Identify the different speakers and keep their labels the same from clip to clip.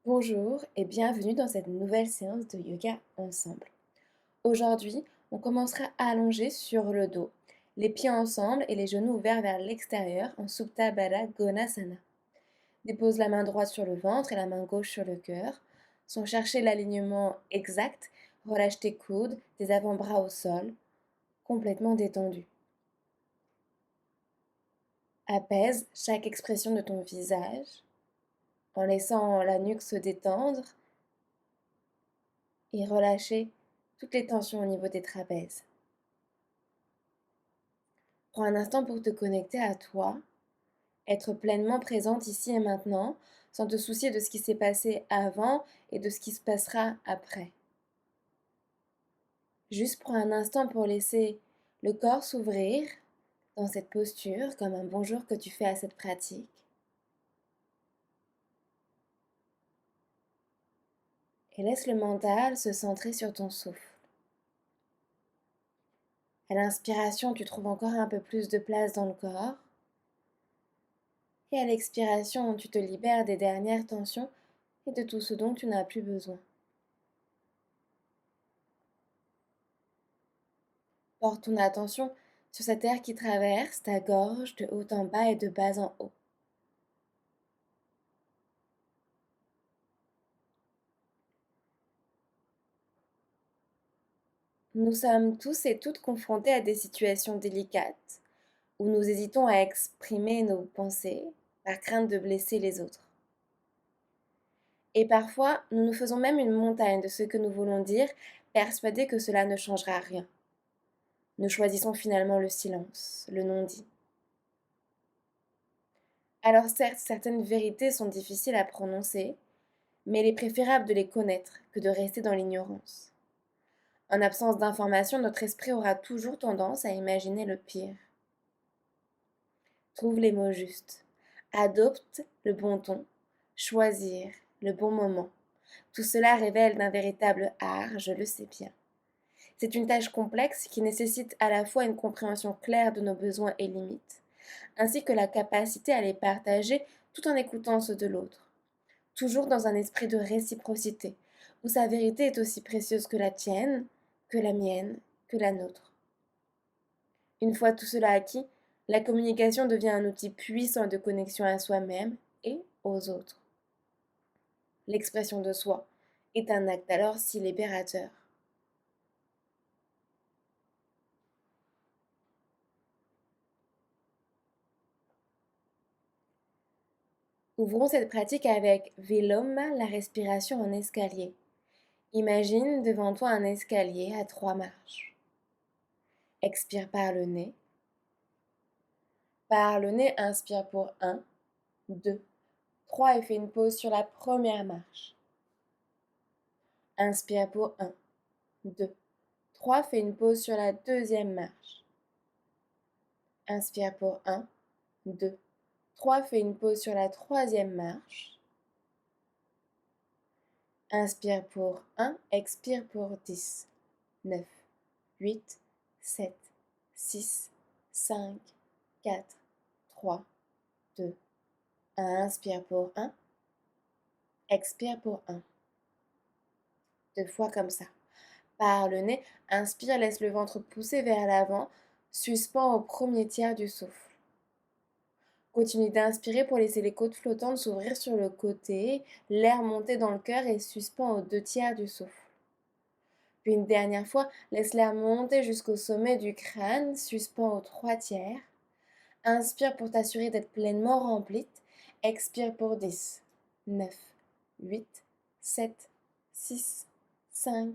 Speaker 1: Bonjour et bienvenue dans cette nouvelle séance de yoga ensemble. Aujourd'hui, on commencera allongé sur le dos, les pieds ensemble et les genoux ouverts vers l'extérieur en Supta Baddha Konasana. Dépose la main droite sur le ventre et la main gauche sur le cœur. Sans chercher l'alignement exact, relâche tes coudes, tes avant-bras au sol, complètement détendus. Apaise chaque expression de ton visage en laissant la nuque se détendre et relâcher toutes les tensions au niveau des trapèzes. Prends un instant pour te connecter à toi, être pleinement présente ici et maintenant, sans te soucier de ce qui s'est passé avant et de ce qui se passera après. Juste prends un instant pour laisser le corps s'ouvrir dans cette posture, comme un bonjour que tu fais à cette pratique. Et laisse le mental se centrer sur ton souffle. À l'inspiration, tu trouves encore un peu plus de place dans le corps. Et à l'expiration, tu te libères des dernières tensions et de tout ce dont tu n'as plus besoin. Porte ton attention sur cet air qui traverse ta gorge de haut en bas et de bas en haut. Nous sommes tous et toutes confrontés à des situations délicates où nous hésitons à exprimer nos pensées par crainte de blesser les autres. Et parfois, nous nous faisons même une montagne de ce que nous voulons dire, persuadés que cela ne changera rien. Nous choisissons finalement le silence, le non-dit. Alors certes, certaines vérités sont difficiles à prononcer, mais il est préférable de les connaître que de rester dans l'ignorance. En absence d'information, notre esprit aura toujours tendance à imaginer le pire. Trouve les mots justes. Adopte le bon ton. Choisir le bon moment. Tout cela révèle d'un véritable art, je le sais bien. C'est une tâche complexe qui nécessite à la fois une compréhension claire de nos besoins et limites, ainsi que la capacité à les partager tout en écoutant ceux de l'autre. Toujours dans un esprit de réciprocité, où sa vérité est aussi précieuse que la tienne, que la mienne, que la nôtre. Une fois tout cela acquis, la communication devient un outil puissant de connexion à soi-même et aux autres. L'expression de soi est un acte alors si libérateur. Ouvrons cette pratique avec Viloma, la respiration en escalier. Imagine devant toi un escalier à 3 marches. Expire par le nez. Par le nez, inspire pour 1, 2, 3 et fais une pause sur la première marche. Inspire pour 1, 2, 3, fais une pause sur la deuxième marche. Inspire pour 1, 2, 3, fais une pause sur la troisième marche. Inspire pour 1, expire pour 10, 9, 8, 7, 6, 5, 4, 3, 2, 1. Inspire pour 1, expire pour 1. 2 fois comme ça. Par le nez, inspire, laisse le ventre pousser vers l'avant, suspend au premier tiers du souffle. Continue d'inspirer pour laisser les côtes flottantes s'ouvrir sur le côté, l'air monter dans le cœur et suspend aux 2 tiers du souffle. Puis une dernière fois, laisse l'air monter jusqu'au sommet du crâne, suspend aux 3 tiers. Inspire pour t'assurer d'être pleinement remplie. Expire pour 10, 9, 8, 7, 6, 5,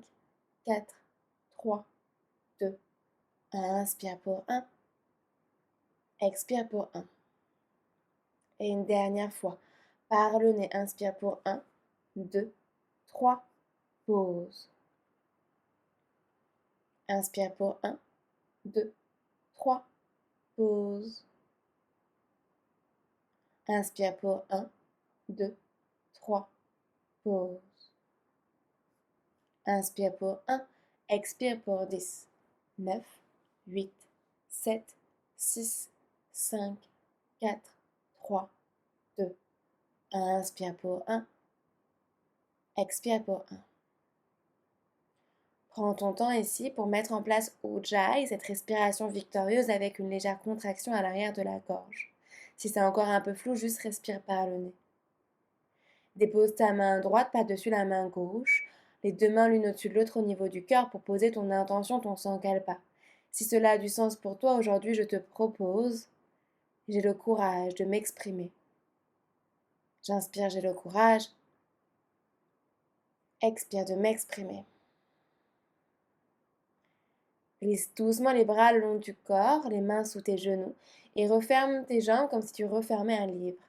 Speaker 1: 4, 3, 2, 1. Inspire pour 1. Expire pour 1. Et une dernière fois. Par le nez, inspire pour 1, 2, 3. Pause. Inspire pour 1, 2, 3. Pause. Inspire pour 1, 2, 3. Pause. Inspire pour 1. Expire pour 10, 9, 8, 7, 6, 5, 4, 3, 2, 1. Inspire pour 1. Expire pour 1. Prends ton temps ici pour mettre en place Ujjayi, cette respiration victorieuse avec une légère contraction à l'arrière de la gorge. Si c'est encore un peu flou, juste respire par le nez. Dépose ta main droite par-dessus la main gauche, les deux mains l'une au-dessus de l'autre au niveau du cœur pour poser ton intention, ton sankalpa. Si cela a du sens pour toi, aujourd'hui je te propose, j'ai le courage de m'exprimer. J'inspire, j'ai le courage. Expire de m'exprimer. Glisse doucement les bras le long du corps, les mains sous tes genoux et referme tes jambes comme si tu refermais un livre.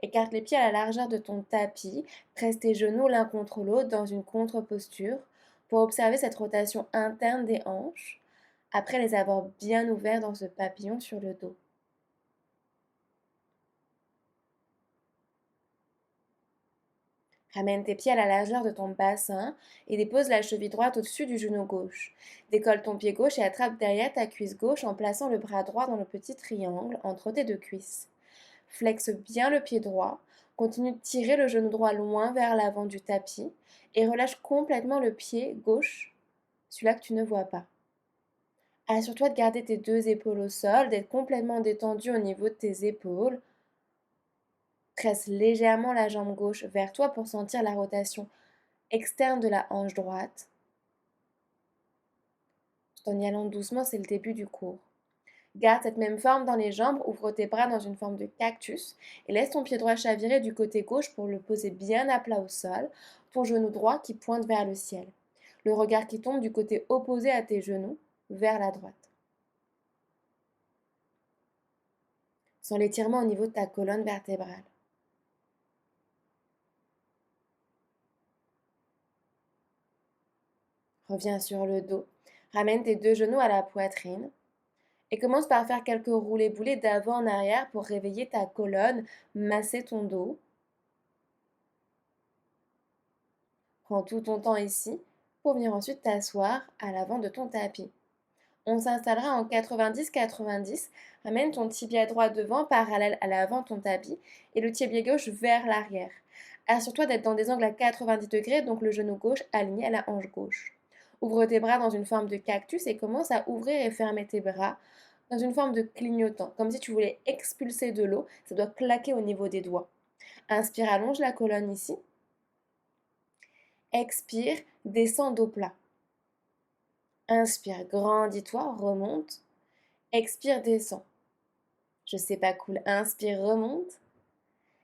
Speaker 1: Écarte les pieds à la largeur de ton tapis, presse tes genoux l'un contre l'autre dans une contre-posture pour observer cette rotation interne des hanches après les avoir bien ouverts dans ce papillon sur le dos. Ramène tes pieds à la largeur de ton bassin et dépose la cheville droite au-dessus du genou gauche. Décolle ton pied gauche et attrape derrière ta cuisse gauche en plaçant le bras droit dans le petit triangle entre tes deux cuisses. Flexe bien le pied droit, continue de tirer le genou droit loin vers l'avant du tapis et relâche complètement le pied gauche, celui-là que tu ne vois pas. Assure-toi de garder tes deux épaules au sol, d'être complètement détendu au niveau de tes épaules. Presse légèrement la jambe gauche vers toi pour sentir la rotation externe de la hanche droite. Tout en y allant doucement, c'est le début du cours. Garde cette même forme dans les jambes, ouvre tes bras dans une forme de cactus et laisse ton pied droit chavirer du côté gauche pour le poser bien à plat au sol, ton genou droit qui pointe vers le ciel. Le regard qui tombe du côté opposé à tes genoux, vers la droite. Sens l'étirement au niveau de ta colonne vertébrale. Reviens sur le dos. Ramène tes deux genoux à la poitrine. Et commence par faire quelques roulés-boulés d'avant en arrière pour réveiller ta colonne, masser ton dos. Prends tout ton temps ici pour venir ensuite t'asseoir à l'avant de ton tapis. On s'installera en 90-90. Ramène ton tibia droit devant, parallèle à l'avant de ton tapis, et le tibia gauche vers l'arrière. Assure-toi d'être dans des angles à 90 degrés, donc le genou gauche aligné à la hanche gauche. Ouvre tes bras dans une forme de cactus et commence à ouvrir et fermer tes bras dans une forme de clignotant, comme si tu voulais expulser de l'eau. Ça doit claquer au niveau des doigts. Inspire, allonge la colonne ici. Expire, descends dos plat. Inspire, grandis-toi, remonte. Expire, descends. Je sais pas cool. Inspire, remonte.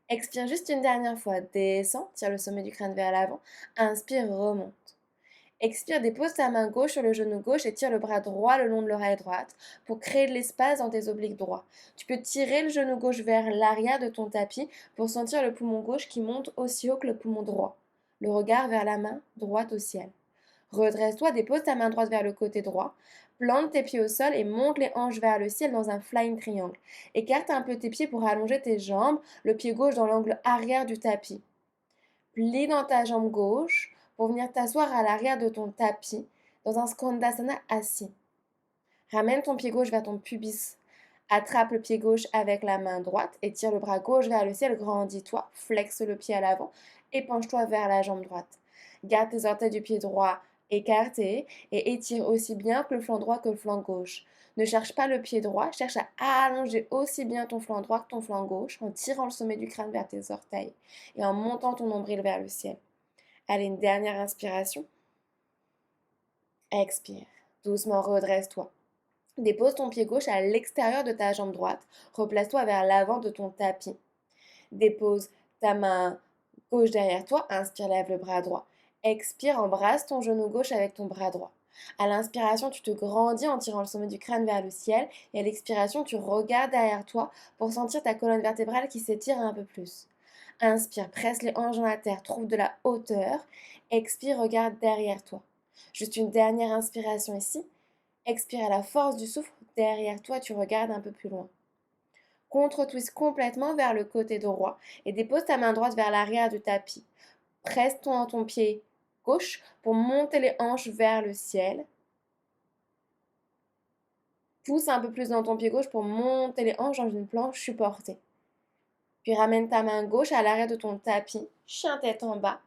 Speaker 1: Expire juste une dernière fois. Descends, tire le sommet du crâne vers l'avant. Inspire, remonte. Expire, dépose ta main gauche sur le genou gauche et tire le bras droit le long de l'oreille droite pour créer de l'espace dans tes obliques droits. Tu peux tirer le genou gauche vers l'arrière de ton tapis pour sentir le poumon gauche qui monte aussi haut que le poumon droit. Le regard vers la main droite au ciel. Redresse-toi, dépose ta main droite vers le côté droit, plante tes pieds au sol et monte les hanches vers le ciel dans un flying triangle. Écarte un peu tes pieds pour allonger tes jambes, le pied gauche dans l'angle arrière du tapis. Plie dans ta jambe gauche pour venir t'asseoir à l'arrière de ton tapis dans un skandasana assis. Ramène ton pied gauche vers ton pubis. Attrape le pied gauche avec la main droite et tire le bras gauche vers le ciel. Grandis-toi, flexe le pied à l'avant et penche-toi vers la jambe droite. Garde tes orteils du pied droit écartés et étire aussi bien que le flanc droit que le flanc gauche. Ne cherche pas le pied droit, cherche à allonger aussi bien ton flanc droit que ton flanc gauche en tirant le sommet du crâne vers tes orteils et en montant ton nombril vers le ciel. Allez, une dernière inspiration. Expire. Doucement, redresse-toi. Dépose ton pied gauche à l'extérieur de ta jambe droite. Replace-toi vers l'avant de ton tapis. Dépose ta main gauche derrière toi. Inspire, lève le bras droit. Expire, embrasse ton genou gauche avec ton bras droit. À l'inspiration, tu te grandis en tirant le sommet du crâne vers le ciel. Et à l'expiration, tu regardes derrière toi pour sentir ta colonne vertébrale qui s'étire un peu plus. Inspire, presse les hanches dans la terre, trouve de la hauteur. Expire, regarde derrière toi. Juste une dernière inspiration ici. Expire à la force du souffle. Derrière toi, tu regardes un peu plus loin. Contre-twist complètement vers le côté droit et dépose ta main droite vers l'arrière du tapis. Presse ton pied gauche pour monter les hanches vers le ciel. Pousse un peu plus dans ton pied gauche pour monter les hanches dans une planche supportée. Puis ramène ta main gauche à l'arrière de ton tapis, chien tête en bas.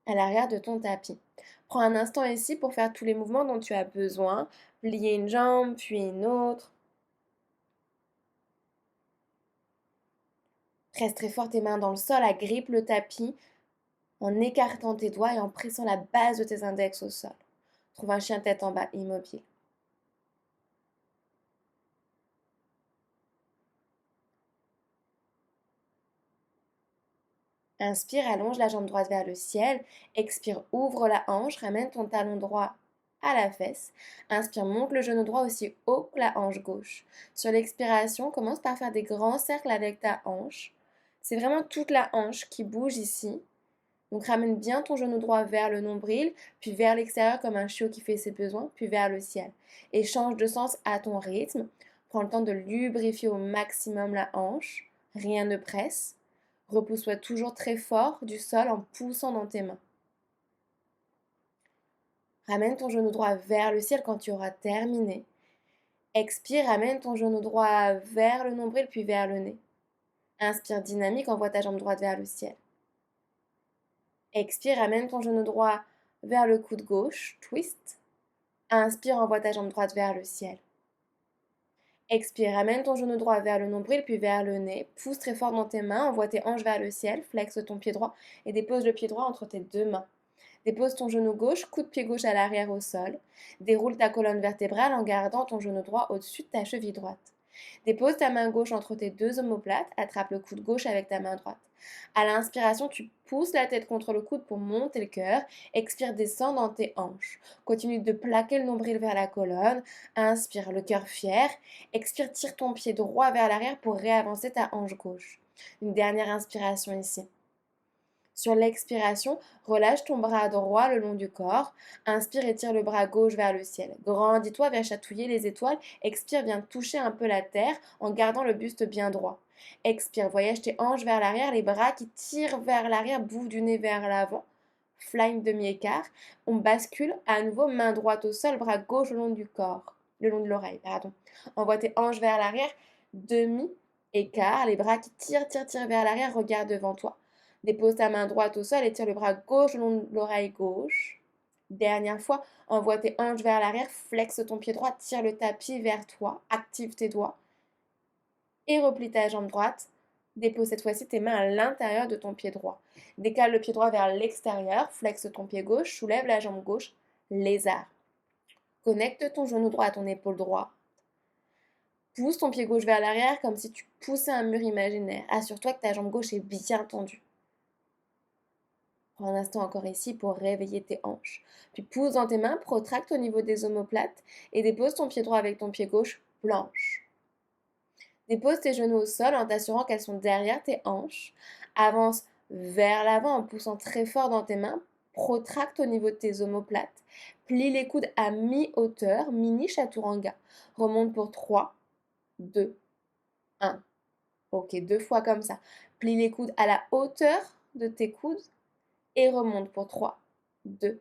Speaker 1: à l'arrière de ton tapis. Prends un instant ici pour faire tous les mouvements dont tu as besoin. Plier une jambe, puis une autre. Presse très fort tes mains dans le sol, agrippe le tapis en écartant tes doigts et en pressant la base de tes index au sol. Trouve un chien tête en bas immobile. Inspire, allonge la jambe droite vers le ciel. Expire, ouvre la hanche, ramène ton talon droit à la fesse. Inspire, monte le genou droit aussi haut que la hanche gauche. Sur l'expiration, commence par faire des grands cercles avec ta hanche. C'est vraiment toute la hanche qui bouge ici. Donc ramène bien ton genou droit vers le nombril, puis vers l'extérieur comme un chiot qui fait ses besoins, puis vers le ciel. Et change de sens à ton rythme. Prends le temps de lubrifier au maximum la hanche. Rien ne presse. Repousse-toi toujours très fort du sol en poussant dans tes mains. Ramène ton genou droit vers le ciel quand tu auras terminé. Expire, ramène ton genou droit vers le nombril puis vers le nez. Inspire dynamique, envoie ta jambe droite vers le ciel. Expire, ramène ton genou droit vers le coude gauche, twist. Inspire, envoie ta jambe droite vers le ciel. Expire, ramène ton genou droit vers le nombril puis vers le nez. Pousse très fort dans tes mains, envoie tes hanches vers le ciel, flexe ton pied droit et dépose le pied droit entre tes deux mains. Dépose ton genou gauche, coup de pied gauche à l'arrière au sol. Déroule ta colonne vertébrale en gardant ton genou droit au-dessus de ta cheville droite. Dépose ta main gauche entre tes deux omoplates, attrape le coude gauche avec ta main droite. À l'inspiration, tu pousses la tête contre le coude pour monter le cœur. Expire, descends dans tes hanches. Continue de plaquer le nombril vers la colonne. Inspire, le cœur fier. Expire, tire ton pied droit vers l'arrière pour réavancer ta hanche gauche. Une dernière inspiration ici. Sur l'expiration, relâche ton bras droit le long du corps. Inspire et tire le bras gauche vers le ciel. Grandis-toi, viens chatouiller les étoiles. Expire, viens toucher un peu la terre en gardant le buste bien droit. Expire, voyage tes hanches vers l'arrière, les bras qui tirent vers l'arrière, bout du nez vers l'avant. Flying demi-écart. On bascule à nouveau, main droite au sol, bras gauche le long du corps, le long de l'oreille, pardon. Envoie tes hanches vers l'arrière, demi-écart, les bras qui tirent vers l'arrière, regarde devant toi. Dépose ta main droite au sol et tire le bras gauche le long de l'oreille gauche. Dernière fois, envoie tes hanches vers l'arrière, flexe ton pied droit, tire le tapis vers toi, active tes doigts et replie ta jambe droite. Dépose cette fois-ci tes mains à l'intérieur de ton pied droit. Décale le pied droit vers l'extérieur, flexe ton pied gauche, soulève la jambe gauche, lézard. Connecte ton genou droit à ton épaule droite. Pousse ton pied gauche vers l'arrière comme si tu poussais un mur imaginaire. Assure-toi que ta jambe gauche est bien tendue. Prends un instant encore ici pour réveiller tes hanches. Puis pousse dans tes mains, protracte au niveau des omoplates et dépose ton pied droit avec ton pied gauche, planche. Dépose tes genoux au sol en t'assurant qu'elles sont derrière tes hanches. Avance vers l'avant en poussant très fort dans tes mains. Protracte au niveau de tes omoplates. Plie les coudes à mi-hauteur, mini chaturanga. Remonte pour 3, 2, 1. Ok, 2 fois comme ça. Plie les coudes à la hauteur de tes coudes et remonte pour 3, 2,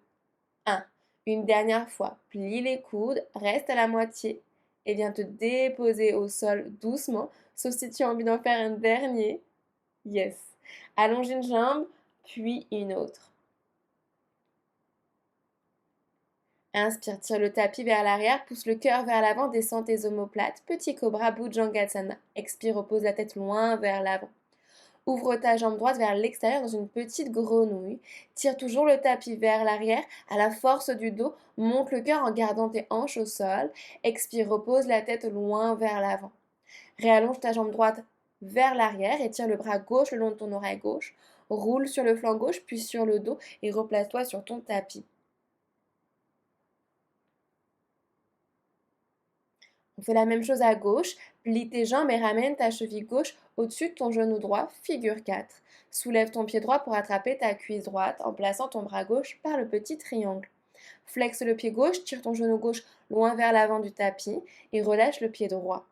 Speaker 1: 1. Une dernière fois, plie les coudes, reste à la moitié et viens te déposer au sol doucement, sauf si tu as envie d'en faire un dernier. Yes. Allonge une jambe, puis une autre. Inspire, tire le tapis vers l'arrière, pousse le cœur vers l'avant, descends tes omoplates, petit cobra, Bhujangasana. Expire, repose la tête loin vers l'avant. Ouvre ta jambe droite vers l'extérieur dans une petite grenouille. Tire toujours le tapis vers l'arrière à la force du dos. Monte le cœur en gardant tes hanches au sol. Expire, repose la tête loin vers l'avant. Réallonge ta jambe droite vers l'arrière et tire le bras gauche le long de ton oreille gauche. Roule sur le flanc gauche puis sur le dos et replace-toi sur ton tapis. On fait la même chose à gauche. Plie tes jambes et ramène ta cheville gauche au-dessus de ton genou droit, figure 4. Soulève ton pied droit pour attraper ta cuisse droite en plaçant ton bras gauche par le petit triangle. Flexe le pied gauche, tire ton genou gauche loin vers l'avant du tapis et relâche le pied droit.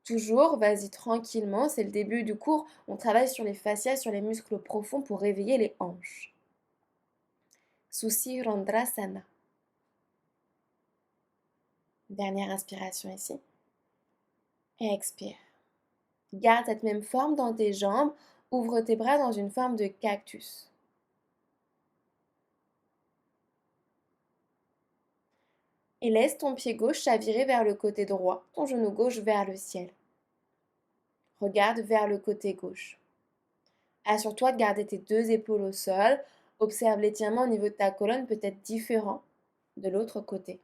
Speaker 1: Toujours, vas-y tranquillement, c'est le début du cours. On travaille sur les fascias, sur les muscles profonds pour réveiller les hanches. Susirandrasana. Dernière inspiration ici. Et expire. Garde cette même forme dans tes jambes. Ouvre tes bras dans une forme de cactus. Et laisse ton pied gauche chavirer vers le côté droit, ton genou gauche vers le ciel. Regarde vers le côté gauche. Assure-toi de garder tes deux épaules au sol. Observe l'étirement au niveau de ta colonne peut être différent de l'autre côté.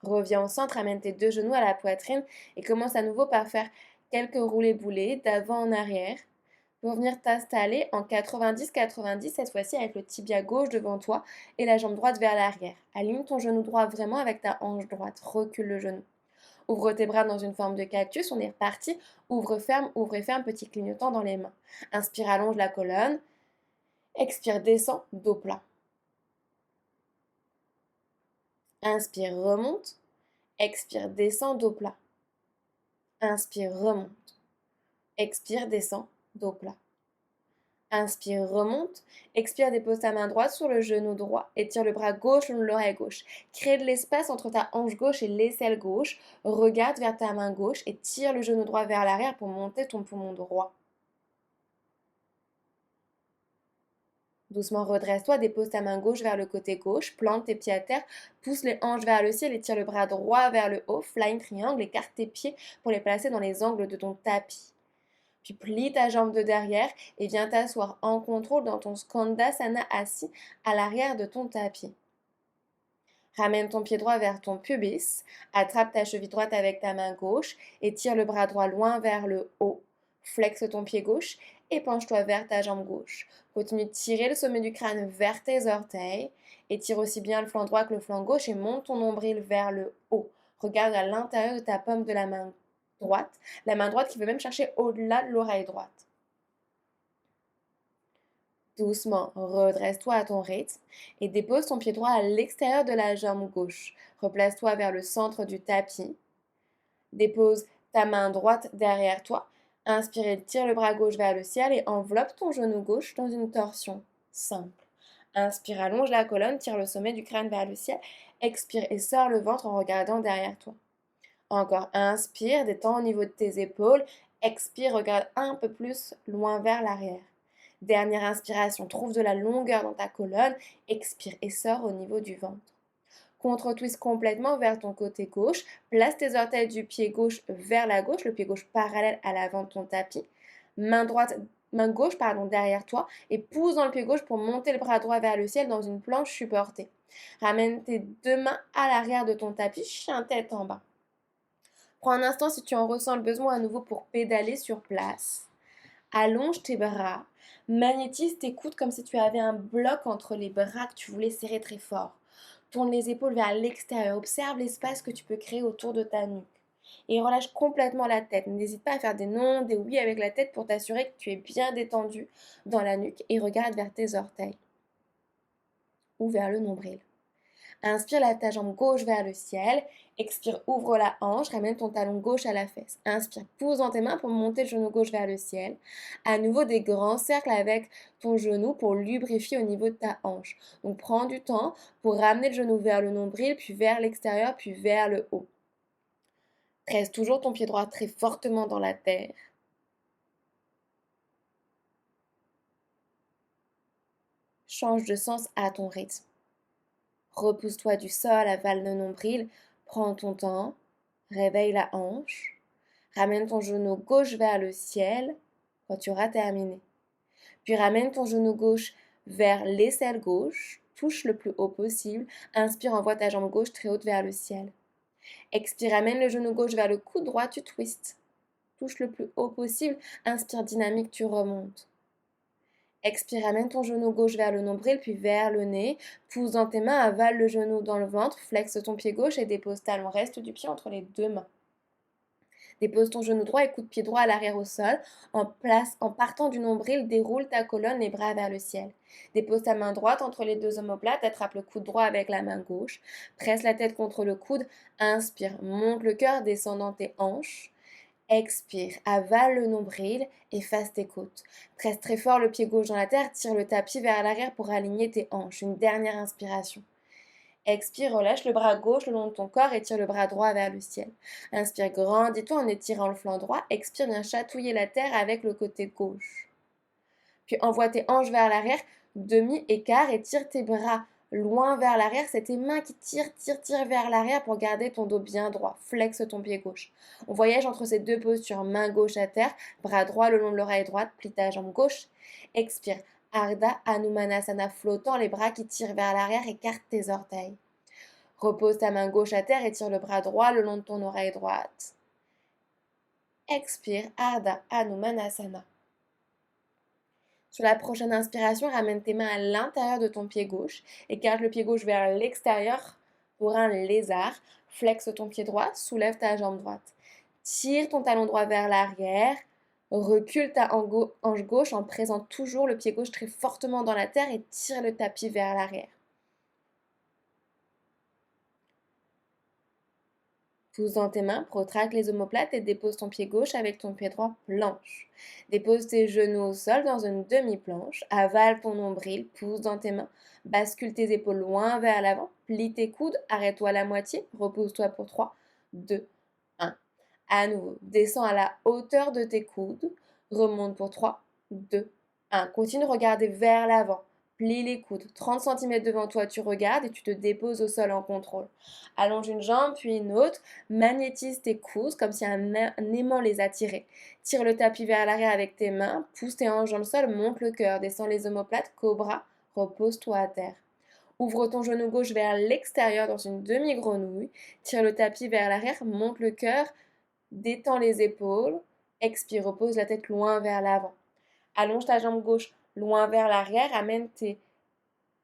Speaker 1: Reviens au centre, amène tes deux genoux à la poitrine et commence à nouveau par faire quelques roulés-boulés d'avant en arrière pour venir t'installer en 90-90 cette fois-ci avec le tibia gauche devant toi et la jambe droite vers l'arrière. Aligne ton genou droit vraiment avec ta hanche droite. Recule le genou. Ouvre tes bras dans une forme de cactus. On est reparti. Ouvre et ferme, petit clignotant dans les mains. Inspire, allonge la colonne. Expire, descend, dos plat. Inspire, remonte. Expire, descend, dos plat. Inspire, remonte. Expire, descend, dos plat. Inspire, remonte. Expire, dépose ta main droite sur le genou droit. Étire le bras gauche le long de l'oreille gauche. Crée de l'espace entre ta hanche gauche et l'aisselle gauche. Regarde vers ta main gauche et tire le genou droit vers l'arrière pour monter ton poumon droit. Doucement, redresse-toi, dépose ta main gauche vers le côté gauche, plante tes pieds à terre, pousse les hanches vers le ciel et tire le bras droit vers le haut, flying triangle, écarte tes pieds pour les placer dans les angles de ton tapis. Puis plie ta jambe de derrière et viens t'asseoir en contrôle dans ton Skandasana assis à l'arrière de ton tapis. Ramène ton pied droit vers ton pubis, attrape ta cheville droite avec ta main gauche et tire le bras droit loin vers le haut. Flexe ton pied gauche et penche-toi vers ta jambe gauche. Continue de tirer le sommet du crâne vers tes orteils. Étire aussi bien le flanc droit que le flanc gauche et monte ton nombril vers le haut. Regarde à l'intérieur de ta paume de la main droite, la main droite qui veut même chercher au-delà de l'oreille droite. Doucement, redresse-toi à ton rythme et dépose ton pied droit à l'extérieur de la jambe gauche. Replace-toi vers le centre du tapis. Dépose ta main droite derrière toi. Inspire et tire le bras gauche vers le ciel et enveloppe ton genou gauche dans une torsion simple. Inspire, allonge la colonne, tire le sommet du crâne vers le ciel. Expire et sors le ventre en regardant derrière toi. Encore, inspire, détends au niveau de tes épaules. Expire, regarde un peu plus loin vers l'arrière. Dernière inspiration, trouve de la longueur dans ta colonne. Expire et sors au niveau du ventre. Contre-twist complètement vers ton côté gauche. Place tes orteils du pied gauche vers la gauche, le pied gauche parallèle à l'avant de ton tapis. Main gauche derrière toi et pousse dans le pied gauche pour monter le bras droit vers le ciel dans une planche supportée. Ramène tes deux mains à l'arrière de ton tapis, chien tête en bas. Prends un instant si tu en ressens le besoin à nouveau pour pédaler sur place. Allonge tes bras. Magnétise tes coudes comme si tu avais un bloc entre les bras que tu voulais serrer très fort. Tourne les épaules vers l'extérieur. Observe l'espace que tu peux créer autour de ta nuque. Et relâche complètement la tête. N'hésite pas à faire des non, des oui avec la tête pour t'assurer que tu es bien détendu dans la nuque. Et regarde vers tes orteils ou vers le nombril. Inspire, lève ta jambe gauche vers le ciel. Expire, ouvre la hanche, ramène ton talon gauche à la fesse. Inspire, pousse dans tes mains pour monter le genou gauche vers le ciel. À nouveau des grands cercles avec ton genou pour lubrifier au niveau de ta hanche. Donc prends du temps pour ramener le genou vers le nombril, puis vers l'extérieur, puis vers le haut. Presse toujours ton pied droit très fortement dans la terre. Change de sens à ton rythme. Repousse-toi du sol, avale le nombril, prends ton temps, réveille la hanche, ramène ton genou gauche vers le ciel quand tu auras terminé. Puis ramène ton genou gauche vers l'aisselle gauche, touche le plus haut possible, inspire, envoie ta jambe gauche très haute vers le ciel. Expire, ramène le genou gauche vers le coude droit, tu twistes. Touche le plus haut possible, inspire dynamique, tu remontes. Expire, amène ton genou gauche vers le nombril, puis vers le nez. Pousse dans tes mains, avale le genou dans le ventre, flexe ton pied gauche et dépose talon reste du pied entre les deux mains. Dépose ton genou droit et coude pied droit à l'arrière au sol. En partant du nombril, déroule ta colonne, les bras vers le ciel. Dépose ta main droite entre les deux omoplates, attrape le coude droit avec la main gauche. Presse la tête contre le coude, inspire, monte le cœur, descend dans tes hanches. Expire, avale le nombril, efface tes côtes. Presse très fort le pied gauche dans la terre, tire le tapis vers l'arrière pour aligner tes hanches. Une dernière inspiration. Expire, relâche le bras gauche le long de ton corps et tire le bras droit vers le ciel. Inspire, grandis-toi en étirant le flanc droit. Expire, viens chatouiller la terre avec le côté gauche. Puis envoie tes hanches vers l'arrière, demi-écart et tire tes bras loin vers l'arrière. C'est tes mains qui tirent vers l'arrière pour garder ton dos bien droit. Flexe ton pied gauche. On voyage entre ces deux postures. Main gauche à terre, bras droit le long de l'oreille droite, plie ta jambe gauche. Expire. Ardha Hanumanasana flottant, les bras qui tirent vers l'arrière, écarte tes orteils. Repose ta main gauche à terre et tire le bras droit le long de ton oreille droite. Expire, Ardha Hanumanasana. Sur la prochaine inspiration, ramène tes mains à l'intérieur de ton pied gauche. Écarte le pied gauche vers l'extérieur pour un lézard. Flexe ton pied droit, soulève ta jambe droite. Tire ton talon droit vers l'arrière. Recule ta hanche gauche en pressant toujours le pied gauche très fortement dans la terre et tire le tapis vers l'arrière. Pousse dans tes mains, protracte les omoplates et dépose ton pied gauche avec ton pied droit planche. Dépose tes genoux au sol dans une demi-planche, avale ton nombril, pousse dans tes mains, bascule tes épaules loin vers l'avant, plie tes coudes, arrête-toi à la moitié, repose-toi pour 3, 2, 1. À nouveau, descends à la hauteur de tes coudes, remonte pour 3, 2, 1. Continue de regarder vers l'avant. Plie les coudes, 30 cm devant toi, tu regardes et tu te déposes au sol en contrôle. Allonge une jambe puis une autre, magnétise tes coudes comme si un aimant les attirait. Tire le tapis vers l'arrière avec tes mains, pousse tes hanches dans le sol, monte le cœur, descends les omoplates, cobra, repose-toi à terre. Ouvre ton genou gauche vers l'extérieur dans une demi-grenouille, tire le tapis vers l'arrière, monte le cœur, détends les épaules, expire, repose la tête loin vers l'avant. Allonge ta jambe gauche loin vers l'arrière,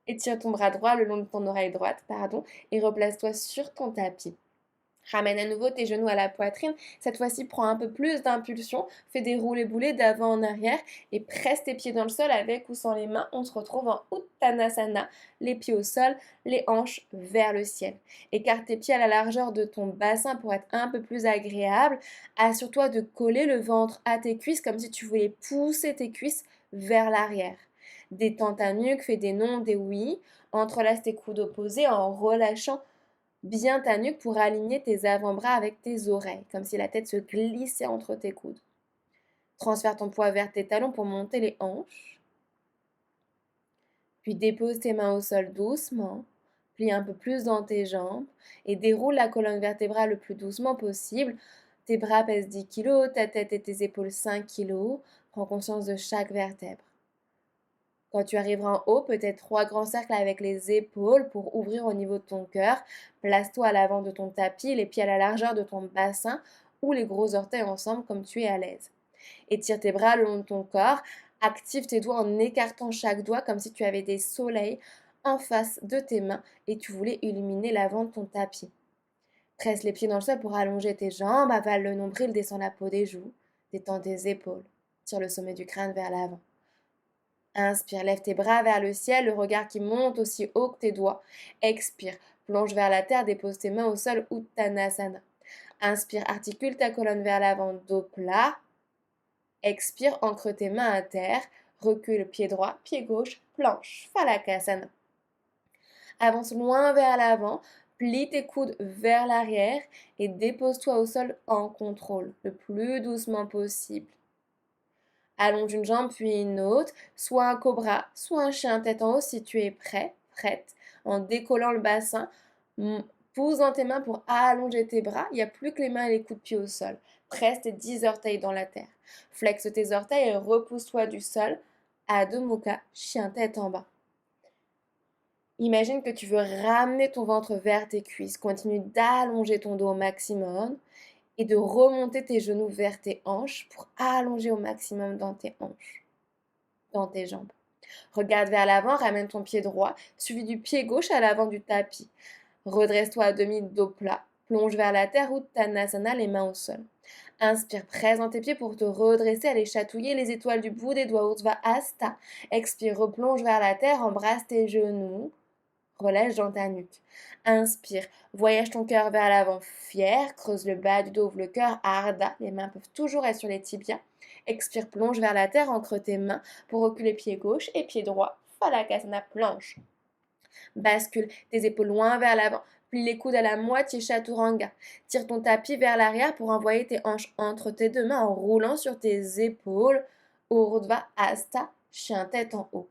Speaker 1: étire ton bras droit le long de ton oreille droite, et replace-toi sur ton tapis. Ramène à nouveau tes genoux à la poitrine. Cette fois-ci, prends un peu plus d'impulsion. Fais des roulés-boulés d'avant en arrière et presse tes pieds dans le sol avec ou sans les mains. On se retrouve en Uttanasana. Les pieds au sol, les hanches vers le ciel. Écarte tes pieds à la largeur de ton bassin pour être un peu plus agréable. Assure-toi de coller le ventre à tes cuisses comme si tu voulais pousser tes cuisses vers l'arrière. Détends ta nuque, fais des non, des oui. Entrelace tes coudes opposés en relâchant bien ta nuque pour aligner tes avant-bras avec tes oreilles, comme si la tête se glissait entre tes coudes. Transfère ton poids vers tes talons pour monter les hanches. Puis dépose tes mains au sol doucement, plie un peu plus dans tes jambes et déroule la colonne vertébrale le plus doucement possible. Tes bras pèsent 10 kg, ta tête et tes épaules 5 kg. Prends conscience de chaque vertèbre. Quand tu arriveras en haut, peut-être 3 grands cercles avec les épaules pour ouvrir au niveau de ton cœur. Place-toi à l'avant de ton tapis, les pieds à la largeur de ton bassin ou les gros orteils ensemble comme tu es à l'aise. Étire tes bras le long de ton corps. Active tes doigts en écartant chaque doigt comme si tu avais des soleils en face de tes mains et tu voulais illuminer l'avant de ton tapis. Presse les pieds dans le sol pour allonger tes jambes, avale le nombril, descends la peau des joues, détends tes épaules, tire le sommet du crâne vers l'avant. Inspire, lève tes bras vers le ciel, le regard qui monte aussi haut que tes doigts. Expire, plonge vers la terre, dépose tes mains au sol, Uttanasana. Inspire, articule ta colonne vers l'avant, dos plat. Expire, ancre tes mains à terre, recule pied droit, pied gauche, planche, Phalakasana. Avance loin vers l'avant, plie tes coudes vers l'arrière et dépose-toi au sol en contrôle, le plus doucement possible. Allonge une jambe puis une autre, soit un cobra, soit un chien tête en haut si tu es prêt, prête, en décollant le bassin. Pousse dans tes mains pour allonger tes bras. Il n'y a plus que les mains et les coups de pied au sol. Presse tes 10 orteils dans la terre. Flexe tes orteils et repousse-toi du sol. Adho Mukha, chien tête en bas. Imagine que tu veux ramener ton ventre vers tes cuisses. Continue d'allonger ton dos au maximum et de remonter tes genoux vers tes hanches pour allonger au maximum dans tes hanches, dans tes jambes. Regarde vers l'avant, ramène ton pied droit, suivi du pied gauche à l'avant du tapis. Redresse-toi à demi, dos plat. Plonge vers la terre, Uttanasana, les mains au sol. Inspire, presse dans tes pieds pour te redresser, aller chatouiller les étoiles du bout des doigts, Urdhva Hasta. Expire, replonge vers la terre, embrasse tes genoux. Relâche dans ta nuque. Inspire, voyage ton cœur vers l'avant, fier, creuse le bas du dos, ouvre le cœur, Ardha, les mains peuvent toujours être sur les tibias. Expire, plonge vers la terre, ancre tes mains pour reculer pied gauche et pied droit, Phalakasana, planche. Bascule tes épaules loin vers l'avant. Plie les coudes à la moitié chaturanga. Tire ton tapis vers l'arrière pour envoyer tes hanches entre tes deux mains en roulant sur tes épaules. Urdhva Hasta, chien tête en haut.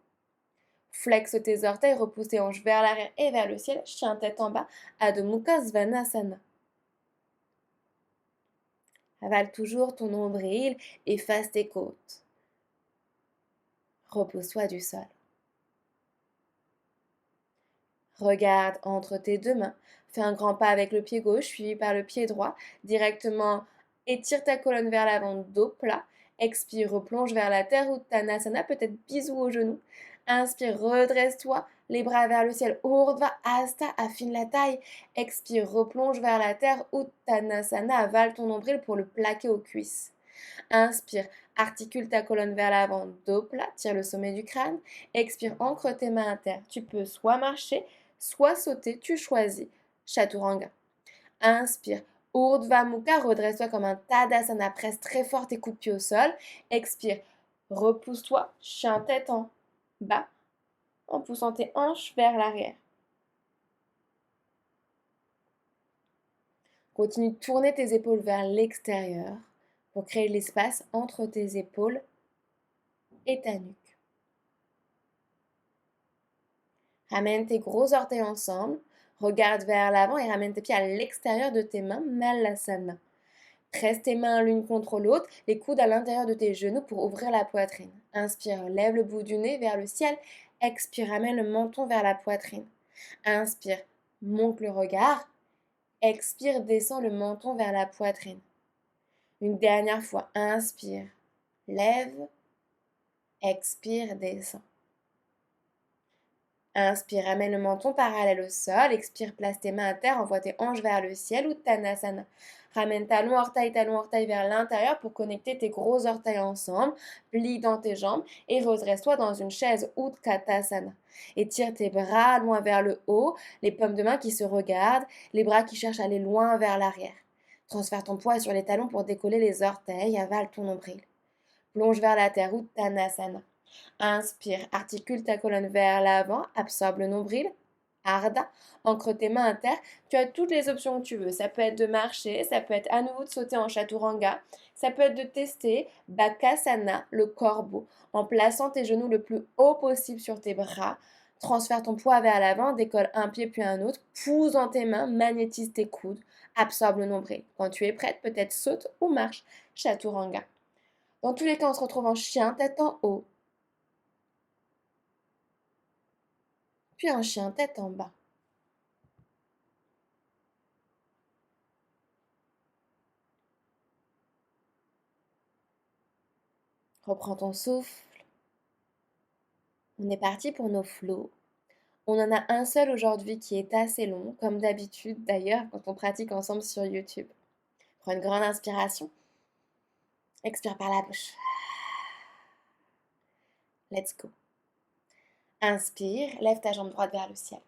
Speaker 1: Flexe tes orteils, repousse tes hanches vers l'arrière et vers le ciel, chien tête en bas, Adho Mukha Svanasana. Avale toujours ton nombril, efface tes côtes. Repose-toi du sol. Regarde entre tes deux mains. Fais un grand pas avec le pied gauche, suivi par le pied droit. Directement, étire ta colonne vers l'avant, dos plat. Expire, replonge vers la terre, Uttanasana, peut-être bisou au genou. Inspire, redresse-toi, les bras vers le ciel. Urdhva Hasta, affine la taille. Expire, replonge vers la terre, Uttanasana, avale ton nombril pour le plaquer aux cuisses. Inspire, articule ta colonne vers l'avant, dos plat, tire le sommet du crâne. Expire, ancre tes mains à terre. Tu peux soit marcher, soit sauter, tu choisis. Chaturanga. Inspire, Urdhva Mukha, redresse-toi comme un Tadasana, presse très fort tes coups de pied au sol. Expire, repousse-toi, chien tête en bas, en poussant tes hanches vers l'arrière. Continue de tourner tes épaules vers l'extérieur pour créer l'espace entre tes épaules et ta nuque. Ramène tes gros orteils ensemble, regarde vers l'avant et ramène tes pieds à l'extérieur de tes mains, Malasana. Presse tes mains l'une contre l'autre, les coudes à l'intérieur de tes genoux pour ouvrir la poitrine. Inspire, lève le bout du nez vers le ciel. Expire, ramène le menton vers la poitrine. Inspire, monte le regard. Expire, descends le menton vers la poitrine. Une dernière fois, inspire, lève. Expire, descends. Inspire, ramène le menton parallèle au sol. Expire, place tes mains à terre, envoie tes hanches vers le ciel, Uttanasana. Ramène talon, orteil vers l'intérieur pour connecter tes gros orteils ensemble. Plie dans tes jambes et redresse-toi dans une chaise Utkatasana. Étire tes bras loin vers le haut, les paumes de main qui se regardent, les bras qui cherchent à aller loin vers l'arrière. Transfère ton poids sur les talons pour décoller les orteils, avale ton nombril. Plonge vers la terre, Uttanasana. Inspire, articule ta colonne vers l'avant, absorbe le nombril, Ardha, ancre tes mains à terre. Tu as toutes les options que tu veux. Ça peut être de marcher, ça peut être à nouveau de sauter en chaturanga, ça peut être de tester Bakasana, le corbeau, en plaçant tes genoux le plus haut possible sur tes bras. Transfère ton poids vers l'avant, décolle un pied puis un autre, pousse dans tes mains, magnétise tes coudes, absorbe le nombril. Quand tu es prête, peut-être saute ou marche, chaturanga. Dans tous les cas, on se retrouve en chien, tête en haut, puis un chien tête en bas. Reprends ton souffle. On est parti pour nos flots. On en a un seul aujourd'hui qui est assez long, comme d'habitude d'ailleurs quand on pratique ensemble sur YouTube. Prends une grande inspiration. Expire par la bouche. Let's go. Inspire, lève ta jambe droite vers le ciel.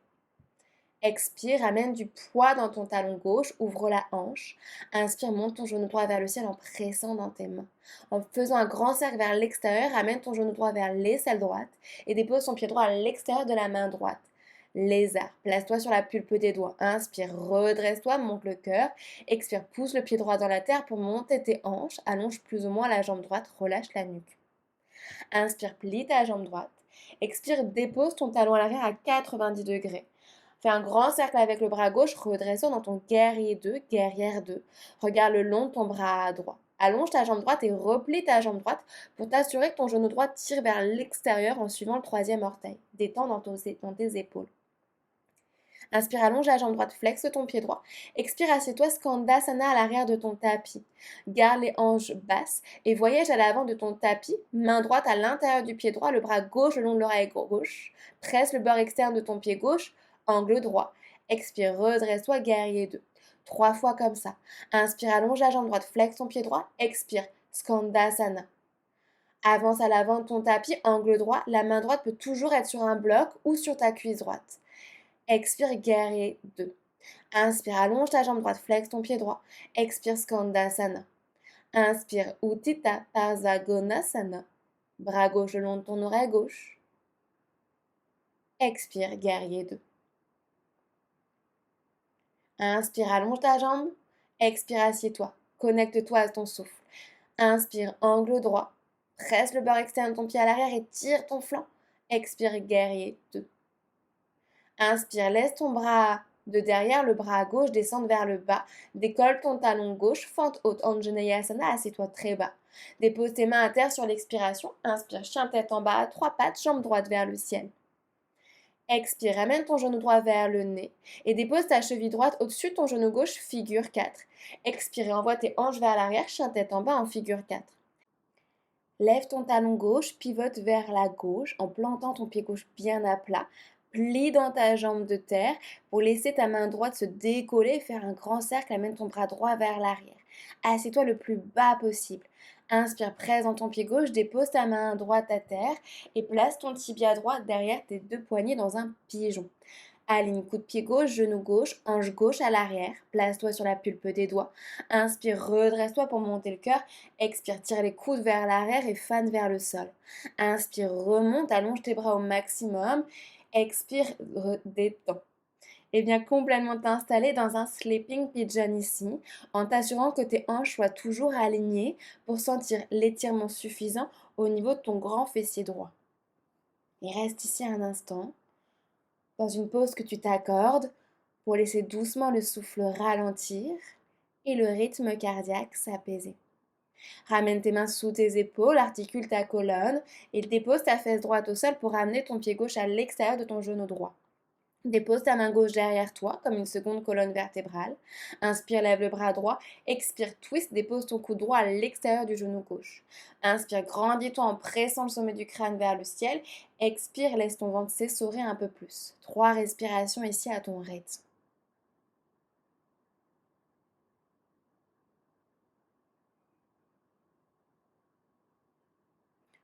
Speaker 1: Expire, amène du poids dans ton talon gauche, ouvre la hanche. Inspire, monte ton genou droit vers le ciel en pressant dans tes mains. En faisant un grand cercle vers l'extérieur, amène ton genou droit vers l'aisselle droite et dépose ton pied droit à l'extérieur de la main droite. Lézard, place-toi sur la pulpe des doigts. Inspire, redresse-toi, monte le cœur. Expire, pousse le pied droit dans la terre pour monter tes hanches. Allonge plus ou moins la jambe droite, relâche la nuque. Inspire, plie ta jambe droite. Expire, dépose ton talon à l'arrière à 90 degrés. Fais un grand cercle avec le bras gauche, redressant dans ton guerrier 2, guerrière 2. Regarde le long de ton bras droit. Allonge ta jambe droite et replie ta jambe droite pour t'assurer que ton genou droit tire vers l'extérieur en suivant le troisième orteil. Détends dans tes épaules. Inspire, allonge la jambe droite, flexe ton pied droit. Expire, assieds-toi, Skandasana à l'arrière de ton tapis. Garde les hanches basses et voyage à l'avant de ton tapis. Main droite à l'intérieur du pied droit, le bras gauche le long de l'oreille gauche. Presse le bord externe de ton pied gauche. Angle droit. Expire, redresse-toi, guerrier 2. 3 fois comme ça. Inspire, allonge la jambe droite, flexe ton pied droit. Expire, Skandasana. Avance à l'avant de ton tapis, angle droit. La main droite peut toujours être sur un bloc ou sur ta cuisse droite. Expire, guerrier 2. Inspire, allonge ta jambe droite, flexe ton pied droit. Expire, Skandasana. Inspire, Utthita Parzagonasana. Bras gauche le long de ton oreille gauche. Expire, guerrier 2. Inspire, allonge ta jambe. Expire, assieds-toi. Connecte-toi à ton souffle. Inspire, angle droit. Presse le bord externe de ton pied à l'arrière et tire ton flanc. Expire, guerrier 2. Inspire, laisse ton bras de derrière, le bras à gauche, descendre vers le bas. Décolle ton talon gauche, fente haute, Anjaneyasana, assieds-toi très bas. Dépose tes mains à terre sur l'expiration. Inspire, chien tête en bas, 3 pattes, jambe droite vers le ciel. Expire, ramène ton genou droit vers le nez et dépose ta cheville droite au-dessus de ton genou gauche, figure 4. Expire et envoie tes hanches vers l'arrière, chien tête en bas en figure 4. Lève ton talon gauche, pivote vers la gauche en plantant ton pied gauche bien à plat. Plie dans ta jambe de terre pour laisser ta main droite se décoller et faire un grand cercle. Amène ton bras droit vers l'arrière. Assieds-toi le plus bas possible. Inspire, presse dans ton pied gauche, dépose ta main droite à terre et place ton tibia droit derrière tes 2 poignets dans un pigeon. Aligne coup de pied gauche, genou gauche, hanche gauche à l'arrière. Place-toi sur la pulpe des doigts. Inspire, redresse-toi pour monter le cœur. Expire, tire les coudes vers l'arrière et fan vers le sol. Inspire, remonte, allonge tes bras au maximum. Expire, détends. Et viens complètement t'installer dans un sleeping pigeon ici, en t'assurant que tes hanches soient toujours alignées pour sentir l'étirement suffisant au niveau de ton grand fessier droit. Et reste ici un instant, dans une pause que tu t'accordes, pour laisser doucement le souffle ralentir et le rythme cardiaque s'apaiser. Ramène tes mains sous tes épaules, articule ta colonne et dépose ta fesse droite au sol pour ramener ton pied gauche à l'extérieur de ton genou droit. Dépose ta main gauche derrière toi comme une seconde colonne vertébrale. Inspire, lève le bras droit. Expire, twist, dépose ton coude droit à l'extérieur du genou gauche. Inspire, grandis-toi en pressant le sommet du crâne vers le ciel. Expire, laisse ton ventre s'essorer un peu plus. 3 respirations ici à ton rythme.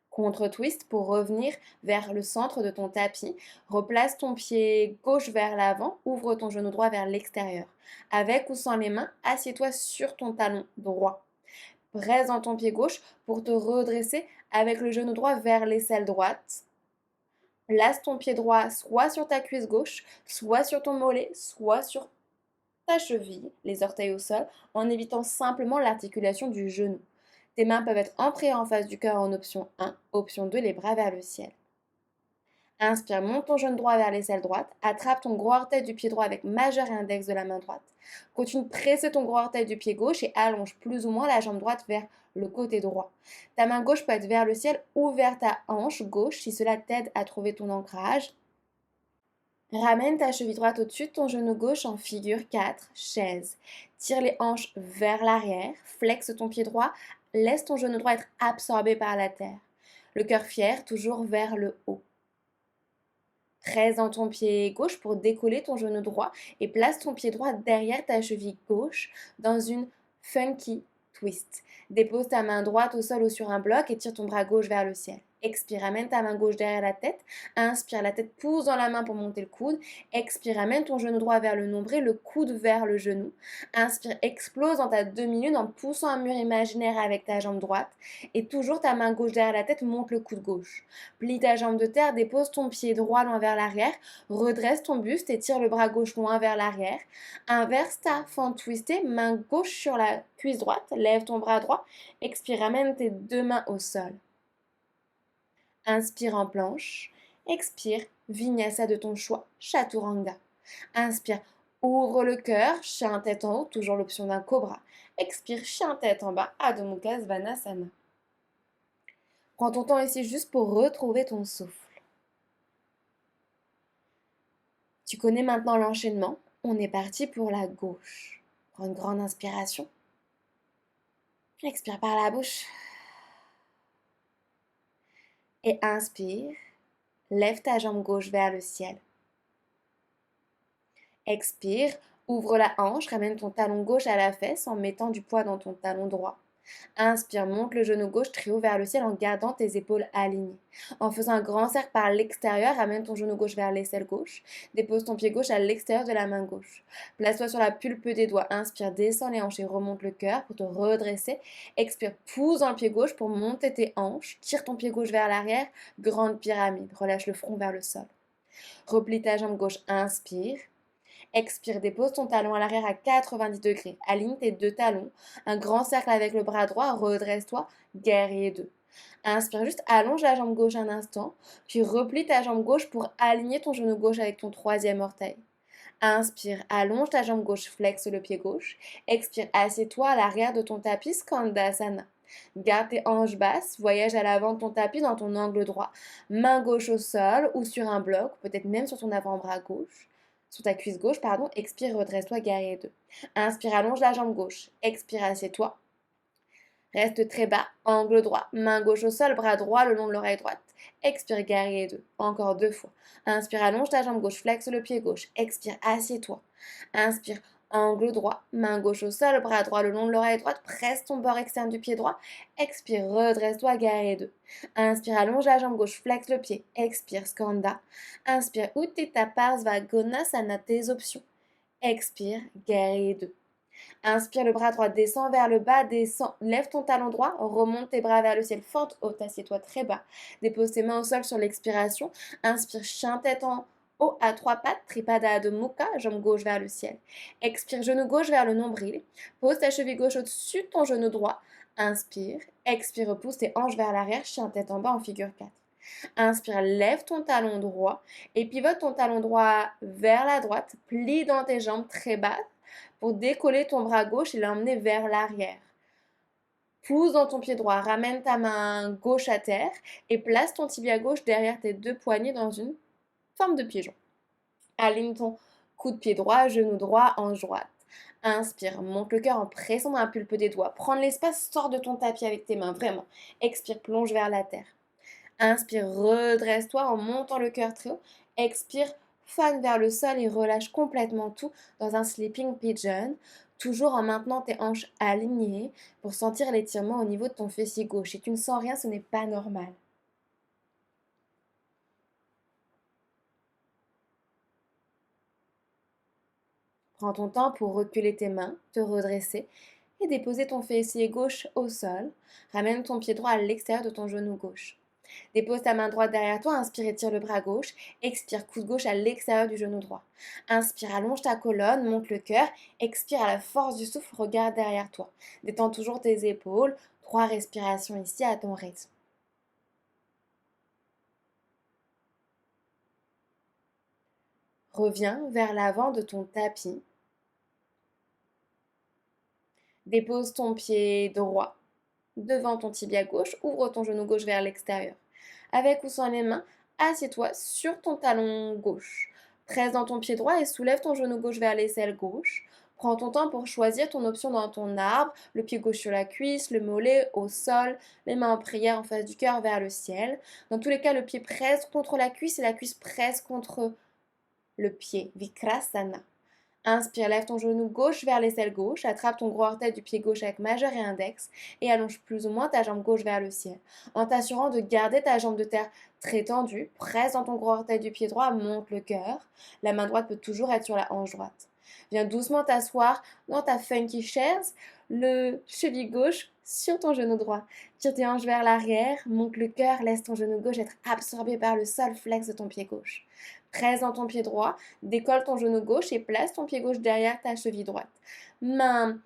Speaker 1: Contre-twist pour revenir vers le centre de ton tapis. Replace ton pied gauche vers l'avant, ouvre ton genou droit vers l'extérieur. Avec ou sans les mains, assieds-toi sur ton talon droit. Presse dans ton pied gauche pour te redresser avec le genou droit vers l'aisselle droite. Place ton pied droit soit sur ta cuisse gauche, soit sur ton mollet, soit sur ta cheville, les orteils au sol, en évitant simplement l'articulation du genou. Tes mains peuvent être ancrées en face du cœur en option 1, option 2, les bras vers le ciel. Inspire, monte ton genou droit vers l'aisselle droite, attrape ton gros orteil du pied droit avec majeur et index de la main droite. Continue de presser ton gros orteil du pied gauche et allonge plus ou moins la jambe droite vers le côté droit. Ta main gauche peut être vers le ciel ou vers ta hanche gauche si cela t'aide à trouver ton ancrage. Ramène ta cheville droite au-dessus de ton genou gauche en figure 4, chaise. Tire les hanches vers l'arrière, flexe ton pied droit, laisse ton genou droit être absorbé par la terre. Le cœur fier, toujours vers le haut. Presse dans ton pied gauche pour décoller ton genou droit et place ton pied droit derrière ta cheville gauche dans une funky twist. Dépose ta main droite au sol ou sur un bloc et tire ton bras gauche vers le ciel. Expire, amène ta main gauche derrière la tête. Inspire, la tête pousse dans la main pour monter le coude. Expire, amène ton genou droit vers le nombril, le coude vers le genou. Inspire, explose dans ta demi-lune en poussant un mur imaginaire avec ta jambe droite. Et toujours ta main gauche derrière la tête, monte le coude gauche. Plie ta jambe de terre, dépose ton pied droit loin vers l'arrière. Redresse ton buste et tire le bras gauche loin vers l'arrière. Inverse ta fente twistée, main gauche sur la cuisse droite. Lève ton bras droit. Expire, ramène tes 2 mains au sol. Inspire en planche. Expire, vinyasa de ton choix, chaturanga. Inspire, ouvre le cœur, chien tête en haut, toujours l'option d'un cobra. Expire, chien tête en bas, Adho Mukha Svanasana. Prends ton temps ici juste pour retrouver ton souffle. Tu connais maintenant l'enchaînement. On est parti pour la gauche. Prends une grande inspiration. Expire par la bouche. Et inspire. Lève ta jambe gauche vers le ciel. Expire. Ouvre la hanche. Ramène ton talon gauche à la fesse en mettant du poids dans ton talon droit. Inspire, monte le genou gauche très haut vers le ciel en gardant tes épaules alignées. En faisant un grand cercle par l'extérieur, ramène ton genou gauche vers l'aisselle gauche. Dépose ton pied gauche à l'extérieur de la main gauche. Place-toi sur la pulpe des doigts. Inspire, descends les hanches et remonte le cœur pour te redresser. Expire, pousse dans le pied gauche pour monter tes hanches. Tire ton pied gauche vers l'arrière. Grande pyramide. Relâche le front vers le sol. Replie ta jambe gauche. Inspire. Expire, dépose ton talon à l'arrière à 90 degrés. Aligne tes deux talons. Un grand cercle avec le bras droit. Redresse-toi. Guerrier 2. Inspire juste, allonge la jambe gauche un instant. Puis replie ta jambe gauche pour aligner ton genou gauche avec ton troisième orteil. Inspire, allonge ta jambe gauche, flexe le pied gauche. Expire, assieds-toi à l'arrière de ton tapis, Skandasana. Garde tes hanches basses, voyage à l'avant de ton tapis dans ton angle droit. Main gauche au sol ou sur un bloc, peut-être même sur ton avant-bras gauche. Sur ta cuisse gauche, pardon. Expire, redresse-toi, guerrier 2. Inspire, allonge la jambe gauche. Expire, assieds-toi. Reste très bas, angle droit, main gauche au sol, bras droit le long de l'oreille droite. Expire, guerrier 2. Encore 2 fois. Inspire, allonge ta jambe gauche, flexe le pied gauche. Expire, assieds-toi. Inspire, angle droit, main gauche au sol, bras droit le long de l'oreille droite. Presse ton bord externe du pied droit. Expire, redresse-toi, guerrier 2. Inspire, allonge la jambe gauche, flexe le pied. Expire, skanda. Inspire, Utthita Parsvagonasana, tes options. Expire, guerrier 2. Inspire, le bras droit descend vers le bas, descend, lève ton talon droit, remonte tes bras vers le ciel, fente haute, assieds-toi très bas. Dépose tes mains au sol sur l'expiration. Inspire, chien tête en haut à 3 pattes, Tripada Adho Mukha, jambe gauche vers le ciel. Expire, genou gauche vers le nombril. Pose ta cheville gauche au-dessus de ton genou droit. Inspire, expire, repousse tes hanches vers l'arrière, chien tête en bas en figure 4. Inspire, lève ton talon droit et pivote ton talon droit vers la droite, plie dans tes jambes très bas pour décoller ton bras gauche et l'emmener vers l'arrière. Pousse dans ton pied droit, ramène ta main gauche à terre et place ton tibia gauche derrière tes deux poignets dans une forme de pigeon. Aligne ton coude pied droit, genou droit, hanche droite. Inspire, monte le cœur en pressant dans la pulpe des doigts. Prends de l'espace, sors de ton tapis avec tes mains, vraiment. Expire, plonge vers la terre. Inspire, redresse-toi en montant le cœur très haut. Expire, fan vers le sol et relâche complètement tout dans un sleeping pigeon, toujours en maintenant tes hanches alignées pour sentir l'étirement au niveau de ton fessier gauche. Si tu ne sens rien, ce n'est pas normal. Prends ton temps pour reculer tes mains, te redresser et déposer ton fessier gauche au sol. Ramène ton pied droit à l'extérieur de ton genou gauche. Dépose ta main droite derrière toi, inspire, étire le bras gauche, expire, coude gauche à l'extérieur du genou droit. Inspire, allonge ta colonne, monte le cœur, expire à la force du souffle, regarde derrière toi. Détends toujours tes épaules, 3 respirations ici à ton rythme. Reviens vers l'avant de ton tapis. Dépose ton pied droit devant ton tibia gauche, ouvre ton genou gauche vers l'extérieur. Avec ou sans les mains, assieds-toi sur ton talon gauche. Presse dans ton pied droit et soulève ton genou gauche vers l'aisselle gauche. Prends ton temps pour choisir ton option dans ton arbre, le pied gauche sur la cuisse, le mollet au sol, les mains en prière en face du cœur vers le ciel. Dans tous les cas, le pied presse contre la cuisse et la cuisse presse contre le pied. Vikrasana. Inspire, lève ton genou gauche vers l'aisselle gauche, attrape ton gros orteil du pied gauche avec majeur et index et allonge plus ou moins ta jambe gauche vers le ciel. En t'assurant de garder ta jambe de terre très tendue, presse dans ton gros orteil du pied droit, monte le cœur. La main droite peut toujours être sur la hanche droite. Viens doucement t'asseoir dans ta funky chaise, le cheville gauche sur ton genou droit. Tire tes hanches vers l'arrière, monte le cœur, laisse ton genou gauche être absorbé par le sol flex de ton pied gauche. Presse dans ton pied droit, décolle ton genou gauche et place ton pied gauche derrière ta cheville droite. Main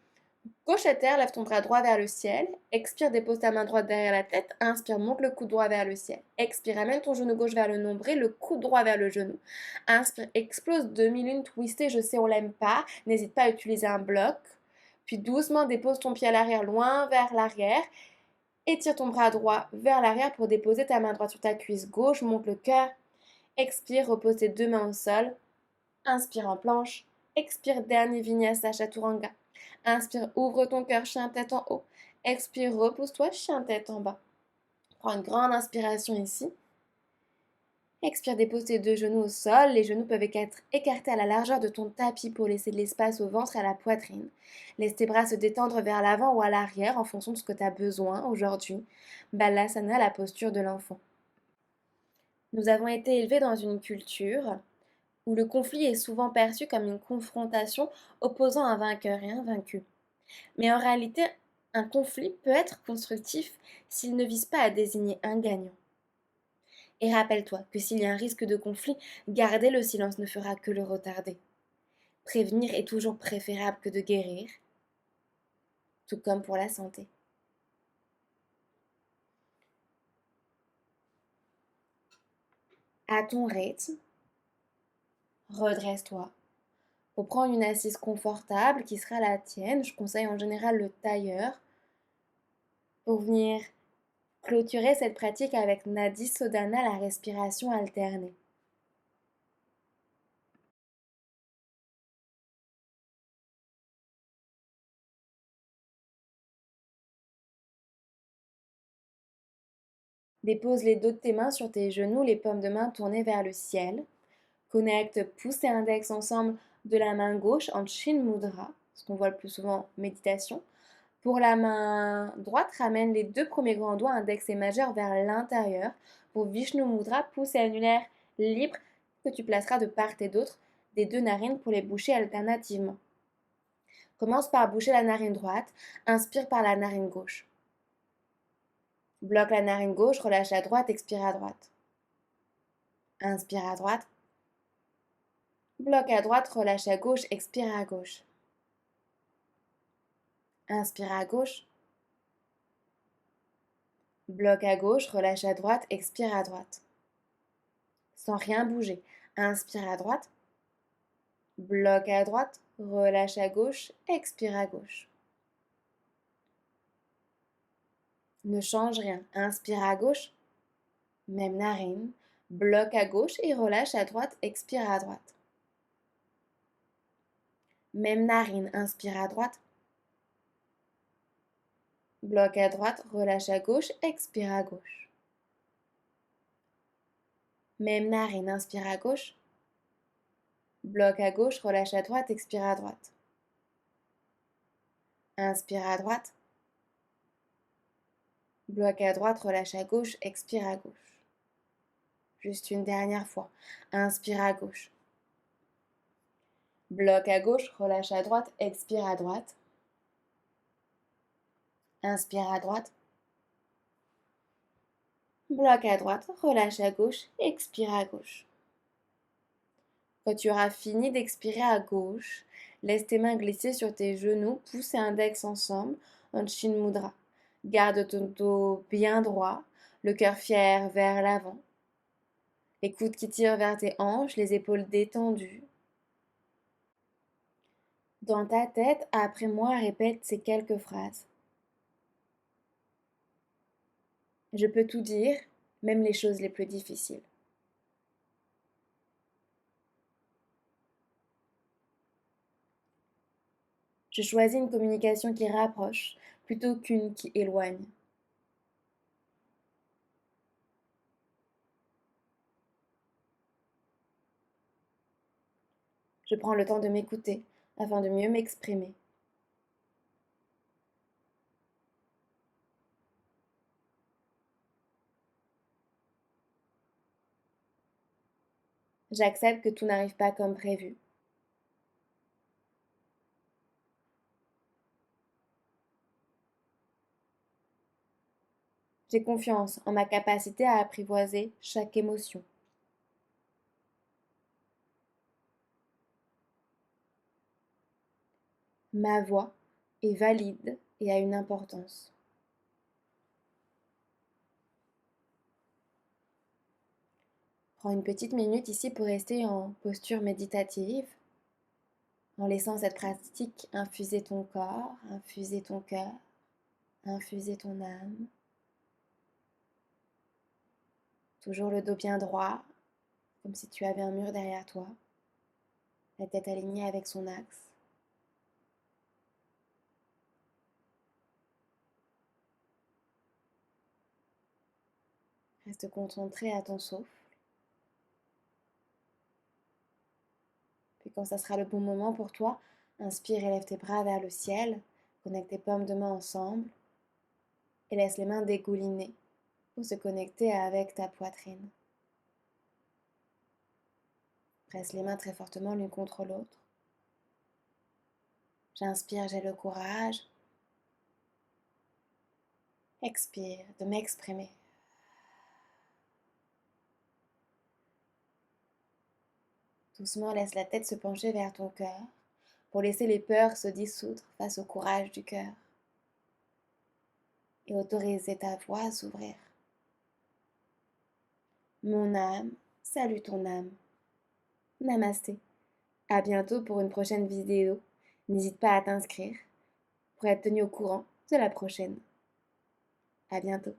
Speaker 1: gauche à terre, lève ton bras droit vers le ciel. Expire, dépose ta main droite derrière la tête. Inspire, monte le coude droit vers le ciel. Expire, amène ton genou gauche vers le nombril, le coude droit vers le genou. Inspire, explose demi-lune twistée, je sais on l'aime pas. N'hésite pas à utiliser un bloc. Puis doucement dépose ton pied à l'arrière, loin vers l'arrière. Étire ton bras droit vers l'arrière pour déposer ta main droite sur ta cuisse gauche. Monte le cœur. Expire, repose tes deux mains au sol. Inspire en planche. Expire, dernier vinyasa chaturanga. Inspire, ouvre ton cœur, chien tête en haut. Expire, repose-toi, chien tête en bas. Prends une grande inspiration ici. Expire, dépose tes deux genoux au sol. Les genoux peuvent être écartés à la largeur de ton tapis pour laisser de l'espace au ventre et à la poitrine. Laisse tes bras se détendre vers l'avant ou à l'arrière en fonction de ce que tu as besoin aujourd'hui. Balasana, la posture de l'enfant. Nous avons été élevés dans une culture où le conflit est souvent perçu comme une confrontation opposant un vainqueur et un vaincu. Mais en réalité, un conflit peut être constructif s'il ne vise pas à désigner un gagnant. Et rappelle-toi que s'il y a un risque de conflit, garder le silence ne fera que le retarder. Prévenir est toujours préférable que de guérir, tout comme pour la santé. À ton rythme, redresse-toi. Faut prendre une assise confortable qui sera la tienne. Je conseille en général le tailleur pour venir clôturer cette pratique avec Nadi Sodhana, la respiration alternée. Dépose les dos de tes mains sur tes genoux, les paumes de main tournées vers le ciel. Connecte pouce et index ensemble de la main gauche en Chin Mudra, ce qu'on voit le plus souvent méditation. Pour la main droite, ramène les deux premiers grands doigts, index et majeur, vers l'intérieur. Pour Vishnu Mudra, pouce et annulaire libre que tu placeras de part et d'autre des deux narines pour les boucher alternativement. Commence par boucher la narine droite, inspire par la narine gauche. Bloque la narine gauche, relâche à droite, expire à droite. Inspire à droite. Bloque à droite, relâche à gauche, expire à gauche. Inspire à gauche. Bloque à gauche, relâche à droite, expire à droite. Sans rien bouger. Inspire à droite. Bloque à droite, relâche à gauche, expire à gauche. Ne change rien. Inspire à gauche. Même narine. Bloque à gauche et relâche à droite, expire à droite. Même narine, inspire à droite. Bloque à droite, relâche à gauche, expire à gauche. Même narine, inspire à gauche. Bloque à gauche, relâche à droite, expire à droite. Inspire à droite. Bloque à droite, relâche à gauche, expire à gauche. Juste une dernière fois. Inspire à gauche. Bloque à gauche, relâche à droite, expire à droite. Inspire à droite. Bloque à droite, relâche à gauche, expire à gauche. Quand tu auras fini d'expirer à gauche, laisse tes mains glisser sur tes genoux, pouce et index ensemble en Chin Mudra. Garde ton dos bien droit, le cœur fier vers l'avant. Les coudes qui tirent vers tes hanches, les épaules détendues. Dans ta tête, après moi, répète ces quelques phrases. Je peux tout dire, même les choses les plus difficiles. Je choisis une communication qui rapproche plutôt qu'une qui éloigne. Je prends le temps de m'écouter afin de mieux m'exprimer. J'accepte que tout n'arrive pas comme prévu. J'ai confiance en ma capacité à apprivoiser chaque émotion. Ma voix est valide et a une importance. Prends une petite minute ici pour rester en posture méditative, en laissant cette pratique infuser ton corps, infuser ton cœur, infuser ton âme. Toujours le dos bien droit, comme si tu avais un mur derrière toi, la tête alignée avec son axe. Reste concentré à ton souffle. Puis quand ça sera le bon moment pour toi, inspire et lève tes bras vers le ciel, connecte tes paumes de main ensemble et laisse les mains dégouliner pour se connecter avec ta poitrine. Presse les mains très fortement l'une contre l'autre. J'inspire, j'ai le courage. Expire, de m'exprimer. Doucement, laisse la tête se pencher vers ton cœur. pour laisser les peurs se dissoudre face au courage du cœur et autoriser ta voix à s'ouvrir. Mon âme, salue ton âme. Namasté. À bientôt pour une prochaine vidéo. N'hésite pas à t'inscrire pour être tenu au courant de la prochaine. À bientôt.